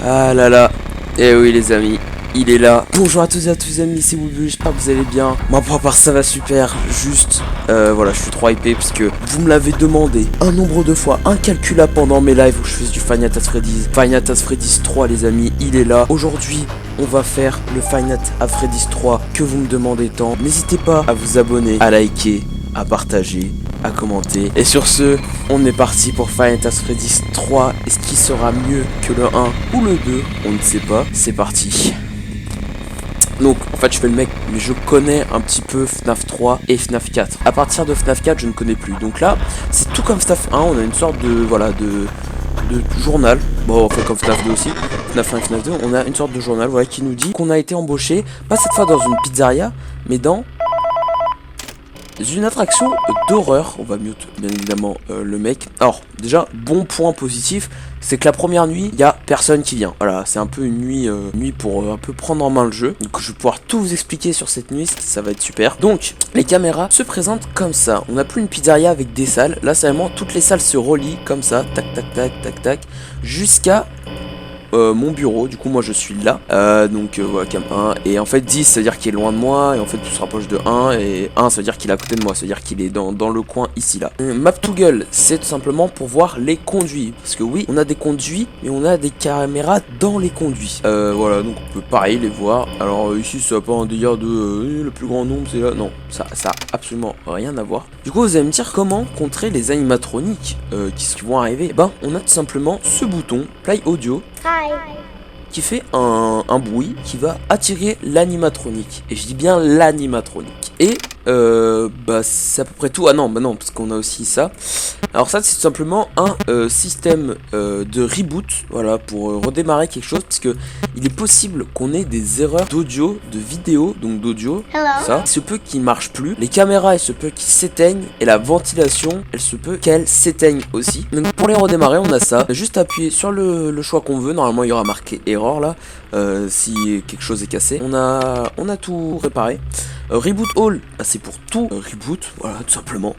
Ah là là. Eh oui les amis, il est là. Bonjour à tous et à tous les amis, c'est Wubu, j'espère que vous allez bien. Moi pour ma part ça va super, juste voilà, je suis trop hypé parce que vous me l'avez demandé un nombre de fois incalculable pendant mes lives où je fais du Five Nights at Freddy's. Five Nights at Freddy's 3 les amis, il est là. Aujourd'hui on va faire le Five Nights at Freddy's 3 que vous me demandez tant. N'hésitez pas à vous abonner, à liker, à partager, à commenter. Et sur ce, on est parti pour Five Nights at Freddy's 3. Est-ce qu'il sera mieux que le 1 ou le 2? On ne sait pas. C'est parti. Donc en fait je fais le mec, mais je connais un petit peu FNAF 3 et FNAF 4. À partir de FNAF 4 je ne connais plus. Donc là c'est tout comme FNAF 1, on a une sorte de voilà de journal. Bon, enfin comme FNAF 2 aussi, FNAF 1 et FNAF 2, on a une sorte de journal voilà qui nous dit qu'on a été embauché, pas cette fois dans une pizzeria, mais dans une attraction d'horreur. On va mute bien évidemment le mec. Alors déjà bon point positif, c'est que la première nuit il y a personne qui vient. Voilà, c'est un peu une nuit pour un peu prendre en main le jeu. Donc je vais pouvoir tout vous expliquer sur cette nuit, ça va être super. Donc les caméras se présentent comme ça. On n'a plus une pizzeria avec des salles. Là c'est vraiment toutes les salles se relient comme ça, tac tac tac tac tac, jusqu'à mon bureau. Du coup moi je suis là, donc voilà, cam 1, et en fait 10 ça veut dire qu'il est loin de moi, et en fait plus se rapproche de 1, et 1 ça veut dire qu'il est à côté de moi, ça veut dire qu'il est dans le coin ici là. Map to gueule, c'est tout simplement pour voir les conduits, parce que oui on a des conduits mais on a des caméras dans les conduits, voilà, donc on peut pareil les voir. Alors ici ça n'a pas un délire de le plus grand nombre c'est là, non, ça a absolument rien à voir. Du coup vous allez me dire comment contrer les animatroniques qui vont arriver. Ben on a tout simplement ce bouton play audio qui fait un bruit qui va attirer l'animatronique. Et je dis bien l'animatronique. Et bah c'est à peu près tout. Ah non, bah non, parce qu'on a aussi ça. Alors ça c'est tout simplement un système de reboot, voilà, pour redémarrer quelque chose, parce que il est possible qu'on ait des erreurs d'audio, de vidéo, donc d'audio. Ça, il se peut qu'il marche plus. Les caméras, il se peut qu'ils s'éteignent, et la ventilation, elle se peut qu'elle s'éteigne aussi. Donc pour les redémarrer, on a ça. On a juste appuyer sur le choix qu'on veut. Normalement, il y aura marqué erreur là, si quelque chose est cassé. On a tout réparé. Reboot all, c'est pour tout reboot, voilà, tout simplement.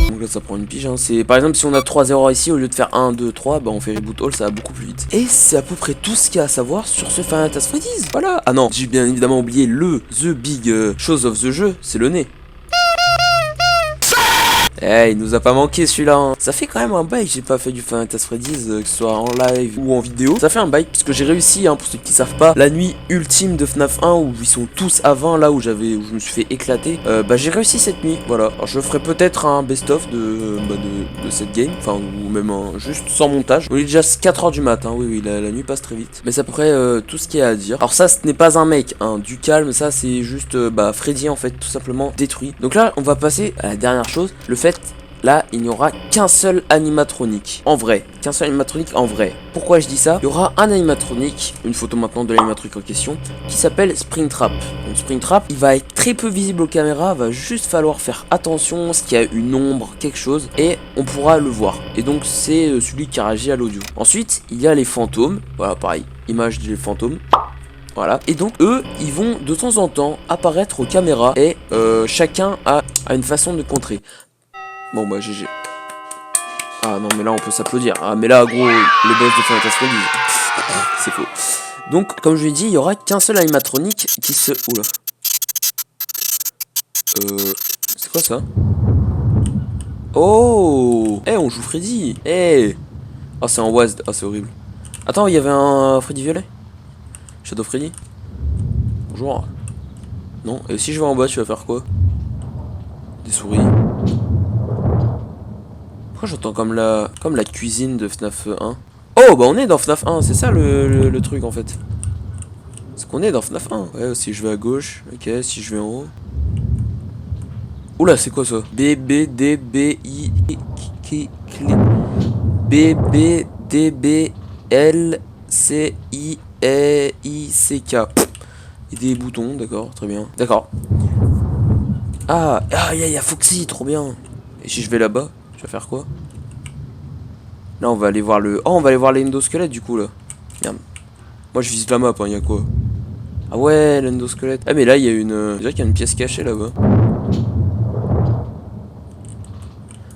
Donc là ça prend une pige, hein. C'est par exemple si on a 3 erreurs ici, au lieu de faire 1, 2, 3, bah on fait reboot all, ça va beaucoup plus vite. Et c'est à peu près tout ce qu'il y a à savoir sur ce Five Nights at Freddy's. Voilà. Ah non, j'ai bien évidemment oublié the big chose of the jeu, c'est le nez. Eh, il nous a pas manqué celui-là, hein. Ça fait quand même un bail que j'ai pas fait du Five Nights at Freddy's, que ce soit en live ou en vidéo. Ça fait un bail, puisque j'ai réussi, hein, pour ceux qui savent pas, la nuit ultime de FNAF 1 où ils sont tous à 20, là où je me suis fait éclater. Bah j'ai réussi cette nuit, voilà. Alors je ferai peut-être un best-of de cette game, enfin ou même juste sans montage. On est déjà 4h du matin, oui, la nuit passe très vite. Mais c'est à peu près tout ce qu'il y a à dire. Alors ça, ce n'est pas un mec, hein, du calme, ça c'est juste Freddy en fait, tout simplement détruit. Donc là, on va passer à la dernière chose, le fait. Là, il n'y aura qu'un seul animatronique en vrai. Qu'un seul animatronique en vrai. Pourquoi je dis ça? Il y aura un animatronique, une photo maintenant de l'animatronique en question, qui s'appelle Springtrap. Donc Springtrap, il va être très peu visible aux caméras, va juste falloir faire attention, ce qu'il y a une ombre, quelque chose, et on pourra le voir. Et donc c'est celui qui réagit à l'audio. Ensuite, il y a les fantômes. Voilà, pareil, image des fantômes. Voilà. Et donc eux, ils vont de temps en temps apparaître aux caméras, et chacun a une façon de contrer. Bon bah GG. Ah non mais là on peut s'applaudir. Ah mais là gros, le boss de Five Nights at Freddy's, c'est faux. Donc comme je l'ai dit, il y aura qu'un seul animatronique qui se... Oula. C'est quoi ça? Oh. Eh, on joue Freddy. Eh. Oh c'est en WASD. Ah c'est horrible. Attends, il y avait un Freddy violet? Shadow Freddy? Bonjour. Non. Et si je vais en bas, tu vas faire quoi? Des souris. Pourquoi j'entends comme la cuisine de FNAF 1? Oh bah on est dans FNAF 1, c'est ça le truc en fait. C'est qu'on est dans FNAF 1. Ouais, si je vais à gauche, ok, si je vais en haut. Oula, c'est quoi ça? B B D B I B B D B L C I E I C K. Et des boutons, d'accord, très bien. D'accord. Ah, il y a Foxy, trop bien. Et si je vais là-bas? Je vais faire quoi? Là on va aller voir le... Oh, on va aller voir l'endosquelette du coup là. Merde. Moi je visite la map, hein, il y a quoi? Ah ouais, l'endosquelette. Ah mais là il y a une... On dirait qu'il y a une pièce cachée là-bas.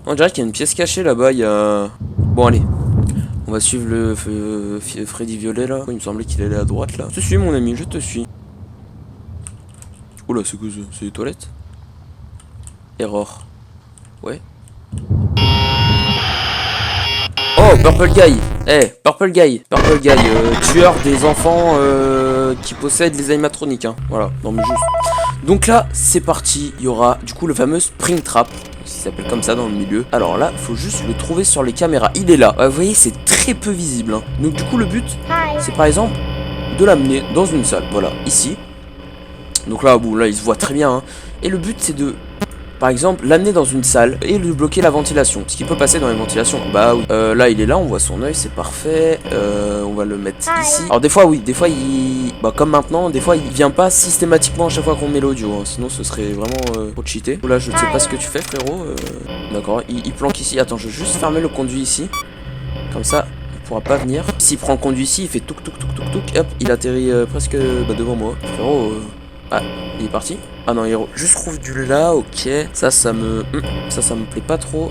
On dirait qu'il y a une pièce cachée là-bas, il y a... Bon allez. On On va suivre le Freddy Violet là. Il me semblait qu'il allait à droite là. Je te suis mon ami, je te suis. Oula, c'est quoi ça? C'est les toilettes? Error. Ouais. Oh, Purple Guy. Purple Guy, tueur des enfants qui possèdent les animatroniques, hein. Voilà, non mais juste. Donc là, c'est parti, il y aura du coup le fameux Springtrap, il s'appelle comme ça dans le milieu. Alors là, faut juste le trouver sur les caméras, il est là. Vous voyez, c'est très peu visible, hein. Donc du coup, le but, c'est par exemple de l'amener dans une salle, voilà, ici. Donc là, bon, là, il se voit très bien, hein. Et le but, c'est de... Par exemple, l'amener dans une salle et lui bloquer la ventilation. Ce qui peut passer dans les ventilations. Bah oui. Là, il est là, on voit son œil, c'est parfait. On va le mettre ici. Alors des fois, oui, des fois, il... Bah comme maintenant, des fois, il vient pas systématiquement à chaque fois qu'on met l'audio. Hein. Sinon, ce serait vraiment trop cheaté. Là, je ne sais pas ce que tu fais, frérot. D'accord, il planque ici. Attends, je vais juste fermer le conduit ici. Comme ça, il pourra pas venir. S'il prend le conduit ici, il fait touc touc touc touc touc. Hop, il atterrit presque devant moi. Frérot... Ah, il est parti? Ah non, il juste trouve du là, ok. Ça me plaît pas trop.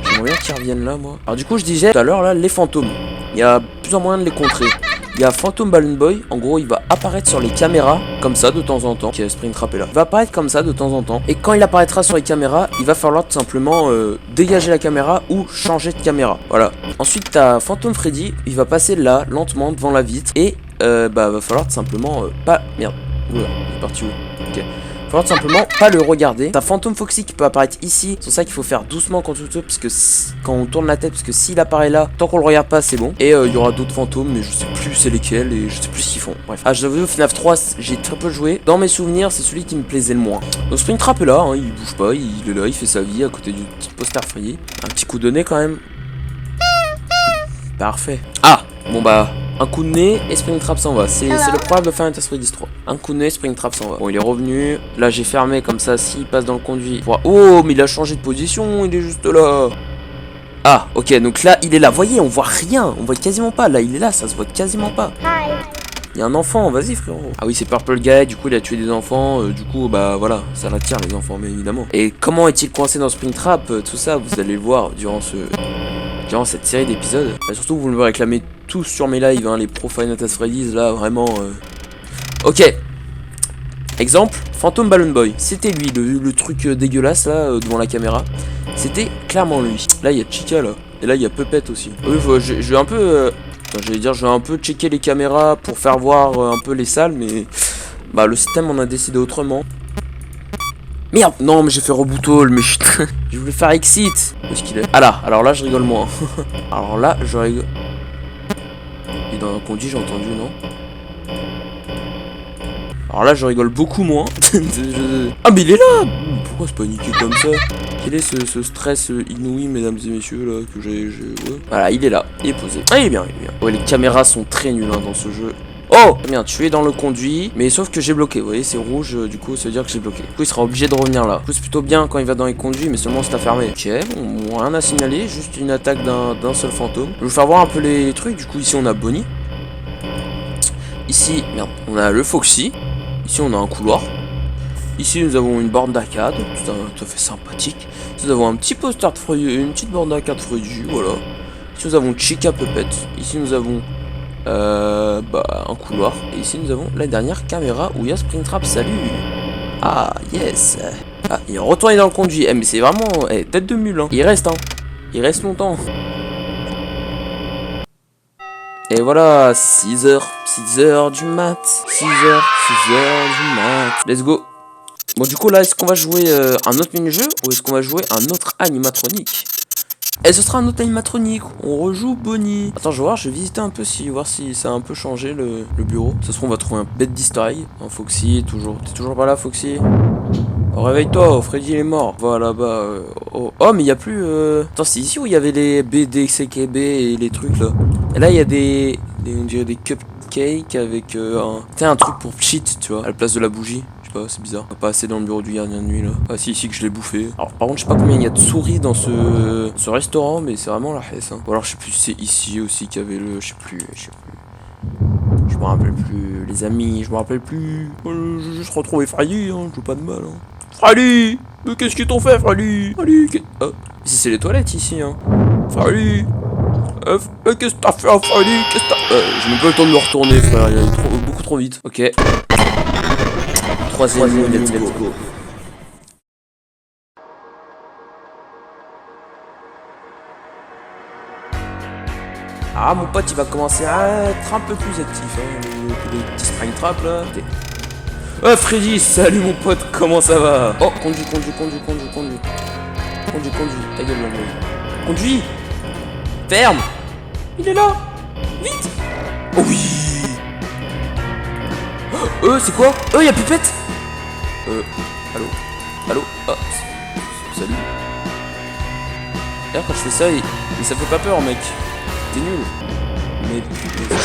J'aimerais bien qu'il revienne là, moi. Alors du coup, je disais tout à l'heure, là, les fantômes. Il y a plusieurs moyens de les contrer. Il y a Phantom Balloon Boy. En gros, il va apparaître sur les caméras, comme ça, de temps en temps. Ok, Springtrap est là. Il va apparaître comme ça, de temps en temps. Et quand il apparaîtra sur les caméras, il va falloir tout simplement dégager la caméra ou changer de caméra. Voilà. Ensuite, t'as Phantom Freddy. Il va passer là, lentement, devant la vitre. Et, va falloir tout simplement pas... Merde. Oula, il est parti où? Ok. Faut tout simplement pas le regarder. T'as Phantom Foxy qui peut apparaître ici. C'est pour ça qu'il faut faire doucement quand on tourne, parce que quand on tourne la tête, parce que s'il apparaît là, tant qu'on le regarde pas, c'est bon. Et il y aura d'autres fantômes, mais je sais plus c'est lesquels et je sais plus ce qu'ils font. Bref. Ah, je l'avoue, au FNAF 3, j'ai très peu joué. Dans mes souvenirs, c'est celui qui me plaisait le moins. Donc Springtrap est là, hein, il bouge pas, il est là, il fait sa vie à côté du petit poster Freddy. Un petit coup de nez quand même. Parfait. Ah, bon bah. Un coup de nez et Springtrap s'en va. C'est le problème de Final Fantasy X 3. Un coup de nez, Springtrap s'en va. Bon, il est revenu. Là, j'ai fermé comme ça. S'il passe dans le conduit. Oh, mais il a changé de position. Il est juste là. Ah, ok. Donc là, il est là. Voyez, on voit rien. On voit quasiment pas. Là, il est là. Ça se voit quasiment pas. Il y a un enfant. Vas-y, frérot. Ah oui, c'est Purple Guy. Du coup, il a tué des enfants. Du coup, bah voilà. Ça l'attire, les enfants, mais évidemment. Et comment est-il coincé dans Springtrap? Tout ça, vous allez le voir durant cette série d'épisodes. Surtout, vous me réclamez tous sur mes lives, hein, les pro Final Fantasy Freddy's, là, vraiment... Ok. Exemple, Phantom Balloon Boy. C'était lui, le truc dégueulasse, là, devant la caméra. C'était clairement lui. Là, il y a Chica, là. Et là, il y a Puppet aussi. Oui, je vais un peu... j'allais dire, je vais un peu checker les caméras pour faire voir un peu les salles, mais... Bah, le système en a décidé autrement. Merde! Non, mais j'ai fait reboot all, mais je voulais faire exit. Où est-ce qu'il est? Ah là, alors là, je rigole moins. Alors là, je rigole... Il est dans un conduit, j'ai entendu, non? Alors là, je rigole beaucoup moins. Ah, mais il est là! Pourquoi se paniquer comme ça? Quel est ce stress inouï, mesdames et messieurs, là, que j'ai... Ouais. Voilà, il est là, il est posé. Ah, il est bien, il est bien. Ouais, les caméras sont très nulles, hein, dans ce jeu. Oh! Bien, tu es dans le conduit, mais sauf que j'ai bloqué. Vous voyez, c'est rouge, du coup, ça veut dire que j'ai bloqué. Du coup, il sera obligé de revenir là. Du coup, c'est plutôt bien quand il va dans les conduits, mais seulement si t'as fermé. Ok, bon, rien à signaler, juste une attaque d'un seul fantôme. Je vais vous faire voir un peu les trucs. Du coup, ici, on a Bonnie. Ici, merde, on a le Foxy. Ici, on a un couloir. Ici, nous avons une borne d'arcade, tout à fait sympathique. Ici, nous avons un petit poster de Freddy, une petite borne d'arcade Freddy, voilà. Ici, nous avons Chica Puppet. Ici, nous avons un couloir. Et ici, nous avons la dernière caméra où il y a Springtrap. Salut! Ah, yes! Ah, il est retourné dans le conduit. Mais c'est vraiment tête de mule, hein. Il reste, hein. Il reste longtemps. Et voilà, 6h du mat. 6h du mat. Let's go. Bon, du coup, là, est-ce qu'on va jouer un autre mini-jeu ou est-ce qu'on va jouer un autre animatronique? Et ce sera un autre animatronique. On rejoue Bonnie. Attends, je vais voir, je vais visiter un peu, voir si ça a un peu changé le bureau. Ça se trouve, on va trouver un bête d'easter egg. Un Foxy, toujours. T'es toujours pas là, Foxy? Oh, réveille-toi, Freddy il est mort. Voilà, bah. Oh, mais il y a plus. Attends, c'est ici où il y avait les BDCKB et les trucs là. Et là, il y a on dirait des cupcakes avec un truc pour cheat, tu vois, à la place de la bougie. Je sais pas, c'est bizarre. On va pas assez dans le bureau du gardien de nuit là. Ah, si, ici que je l'ai bouffé. Alors, par contre, je sais pas combien il y a de souris dans ce restaurant, mais c'est vraiment la hesse. Hein. Ou alors, je sais plus si c'est ici aussi qu'il y avait le. Je sais plus. Je me rappelle plus, les amis, je me rappelle plus. J'ai juste retrouvé Freddy, hein, je joue pas de mal. Hein. Freddy! Mais qu'est-ce qu'ils t'ont fait, Freddy? Freddy! Ah, si c'est les toilettes ici, hein. Freddy! Qu'est-ce que t'as fait, Freddy? Qu'est-ce que t'as... j'ai même pas le temps de me retourner, frère, il est beaucoup trop vite. Ok. Troisième ligne, let's go. Ah, mon pote, il va commencer à être un peu plus actif, hein, les petits Springtrap, là. Oh, Freddy, salut, mon pote, comment ça va? Oh, conduis. Conduis, ta gueule, là, moi. Conduis! Ferme! Il est là! Vite! Oh oui! C'est quoi? Y'a Pipette! Allô? Ah, salut. D'ailleurs, quand je fais ça, ça fait pas peur, mec. T'es nul. Mais putain.